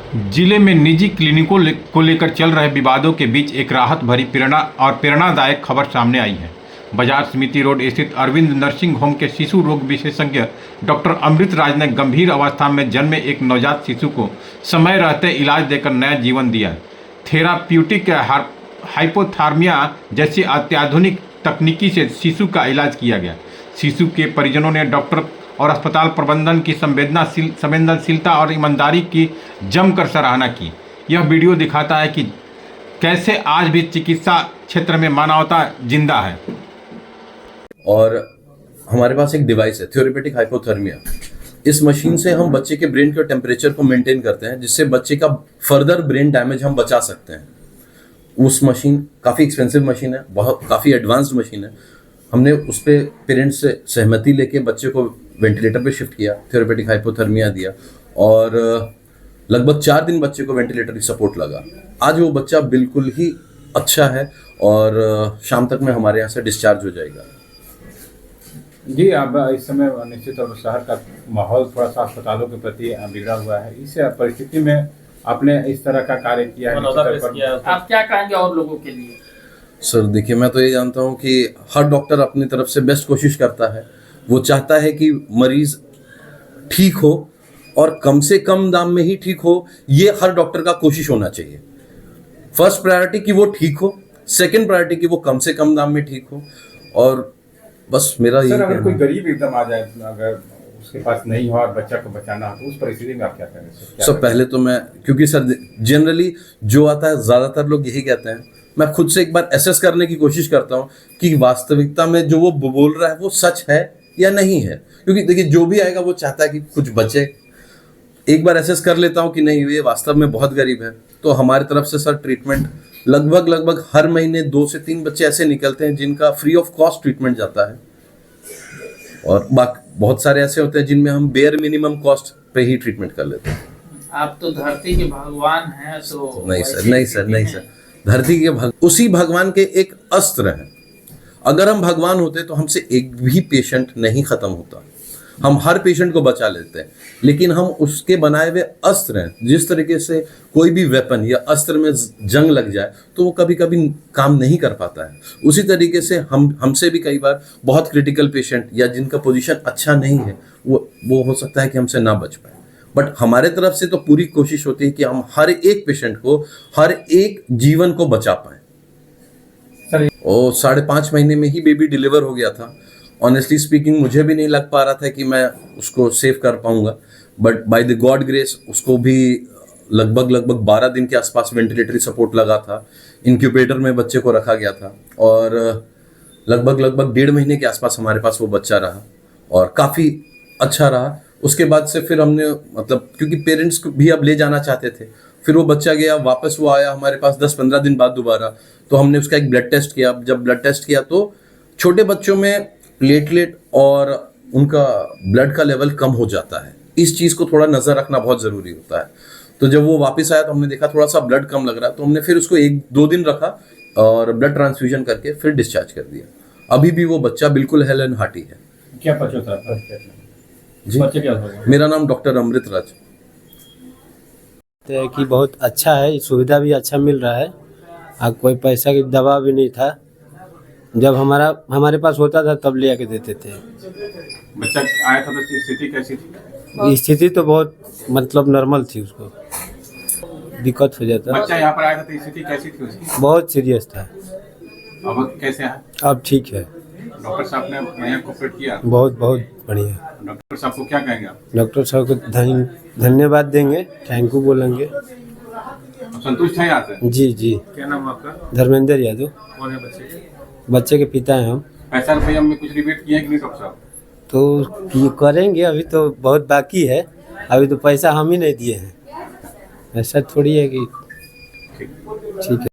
जिले में निजी क्लिनिकों को लेकर चल रहे विवादों के बीच एक राहत भरी प्रेरणादायक खबर सामने आई है। बाजार समिति रोड स्थित अरविंद नर्सिंग होम के शिशु रोग विशेषज्ञ डॉक्टर अमृत राज ने गंभीर अवस्था में जन्मे एक नवजात शिशु को समय रहते इलाज देकर नया जीवन दिया। थेराप्यूटिक हाइपोथर्मिया जैसी अत्याधुनिक तकनीकी से शिशु का इलाज किया गया। शिशु के परिजनों ने डॉक्टर और अस्पताल प्रबंधन की संवेदनशीलता और ईमानदारी की जमकर सराहना की। यह वीडियो दिखाता है कि कैसे आज भी चिकित्सा क्षेत्र में मानवता जिंदा है। और हमारे पास एक डिवाइस है थेरेप्यूटिक हाइपोथर्मिया। इस मशीन से हम बच्चे के ब्रेन के टेम्परेचर को मेंटेन करते हैं, जिससे बच्चे का फर्दर ब्रेन डैमेज हम बचा सकते हैं। उस मशीन काफ़ी एक्सपेंसिव मशीन है, बहुत काफ़ी एडवांस्ड मशीन है। हमने उस पर पेरेंट्स से सहमति लेके बच्चे को वेंटिलेटर पे शिफ्ट किया, थेरेप्यूटिक हाइपोथर्मिया दिया और लगभग 4 दिन बच्चे को वेंटिलेटर की सपोर्ट लगा। आज वो बच्चा बिल्कुल ही अच्छा है और शाम तक में हमारे यहाँ से डिस्चार्ज हो जाएगा। जी, अब इस समय निश्चित तौर पर शहर का माहौल थोड़ा सा अस्पतालों के प्रति बिगड़ा हुआ है। इस परिस्थिति में आपने इस तरह का कार्य किया है, आप क्या कहेंगे और लोगों के लिए? सर देखिए, मैं तो ये जानता हूँ कि हर डॉक्टर अपनी तरफ से बेस्ट कोशिश करता है। वो चाहता है कि मरीज ठीक हो और कम से कम दाम में ही ठीक हो। ये हर डॉक्टर का कोशिश होना चाहिए। फर्स्ट प्रायोरिटी कि वो ठीक हो, सेकंड प्रायोरिटी कि वो कम से कम दाम में ठीक हो। और बस मेरा ये अगर कोई गरीब एकदम आ जाए, अगर उसके पास नहीं हो और बच्चा को बचाना हो, तो उस परिस्थिति में आप क्या करेंगे? सर पहले तो मैं, क्योंकि सर जनरली जो आता है ज़्यादातर लोग यही कहते हैं, मैं खुद से एक बार एसेस करने की कोशिश करता हूँ कि वास्तविकता में जो वो बोल रहा है वो सच है या नहीं है। क्योंकि देखिए, जो भी आएगा वो चाहता है कि कुछ बचे। एक बार एसेस कर लेता हूँ कि नहीं, ये वास्तव में बहुत गरीब है, तो हमारी तरफ से सर ट्रीटमेंट लगभग हर महीने 2 से 3 बच्चे ऐसे निकलते हैं जिनका फ्री ऑफ कॉस्ट ट्रीटमेंट जाता है। और बहुत सारे ऐसे होते हैं जिनमें हम बेयर मिनिमम कॉस्ट पे ही ट्रीटमेंट कर लेते हैं। आप तो धरती के भगवान हैं, तो नहीं सर, धरती के उसी भगवान के एक अस्त्र हैं। अगर हम भगवान होते तो हमसे एक भी पेशेंट नहीं खत्म होता। हम हर पेशेंट को बचा लेते हैं, लेकिन हम उसके बनाए हुए अस्त्र हैं। जिस तरीके से कोई भी वेपन या अस्त्र में जंग लग जाए तो वो कभी कभी काम नहीं कर पाता है, उसी तरीके से हमसे भी कई बार बहुत क्रिटिकल पेशेंट या जिनका पोजीशन अच्छा नहीं है, वो हो सकता है कि हमसे ना बच पाए। बट हमारे तरफ से तो पूरी कोशिश होती है कि हम हर एक पेशेंट को, हर एक जीवन को बचा पाए। और 5.5 महीने में ही बेबी डिलीवर हो गया था। ऑनेस्टली स्पीकिंग, मुझे भी नहीं लग पा रहा था कि मैं उसको सेव कर पाऊंगा, but by the God grace उसको भी लगभग 12 दिन के आसपास वेंटिलेटरी सपोर्ट लगा था। इंक्यूबेटर में बच्चे को रखा गया था और लगभग 1.5 महीने के आसपास हमारे पास वो बच्चा रहा और काफ़ी अच्छा रहा। उसके बाद से फिर हमने, मतलब क्योंकि पेरेंट्स को भी अब ले जाना चाहते थे, फिर वो बच्चा गया, वापस वो आया हमारे पास 10-15 दिन बाद दोबारा। तो हमने उसका एक ब्लड टेस्ट किया। जब ब्लड टेस्ट किया तो छोटे बच्चों में प्लेटलेट और उनका ब्लड का लेवल कम हो जाता है। इस चीज़ को थोड़ा नज़र रखना बहुत ज़रूरी होता है। तो जब वो वापस आया तो हमने देखा थोड़ा सा ब्लड कम लग रहा है, तो हमने फिर उसको 1-2 दिन रखा और ब्लड ट्रांसफ्यूजन करके फिर डिस्चार्ज कर दिया। अभी भी वो बच्चा बिल्कुल हेल एंड हार्टी है। क्या बच्चा था जी? बच्चे क्या था? मेरा नाम डॉक्टर अमृत राज है कि बहुत अच्छा है, सुविधा भी अच्छा मिल रहा है। कोई पैसा की दबाव भी नहीं था। जब हमारे पास होता था तब ले आके देते थे। बच्चा आया था तो स्थिति कैसी थी? स्थिति तो बहुत मतलब नॉर्मल थी, उसको दिक्कत हो जाता। बच्चा यहाँ पर आया था तो स्थिति कैसी थी उसकी? बहुत सीरियस था। अब कैसे है? अब ठीक है। डॉक्टर साहब ने बढ़िया कोऑपरेट किया? बहुत बढ़िया। डॉक्टर साहब को क्या कहेंगे आप? डॉक्टर साहब को धन्यवाद देंगे, थैंक यू बोलेंगे। आप संतुष्ट हैं यहाँ से? जी। क्या नाम आपका? धर्मेंद्र यादव। कौन है बच्चे के? बच्चे के पिता हैं हम। पैसा रुपया में कुछ रिबेट किए कि नहीं डॉक्टर साहब? तो करेंगे, अभी तो बहुत बाकी है। अभी तो पैसा हम ही नहीं दिए हैं, ऐसा थोड़ी है कि ठीक है।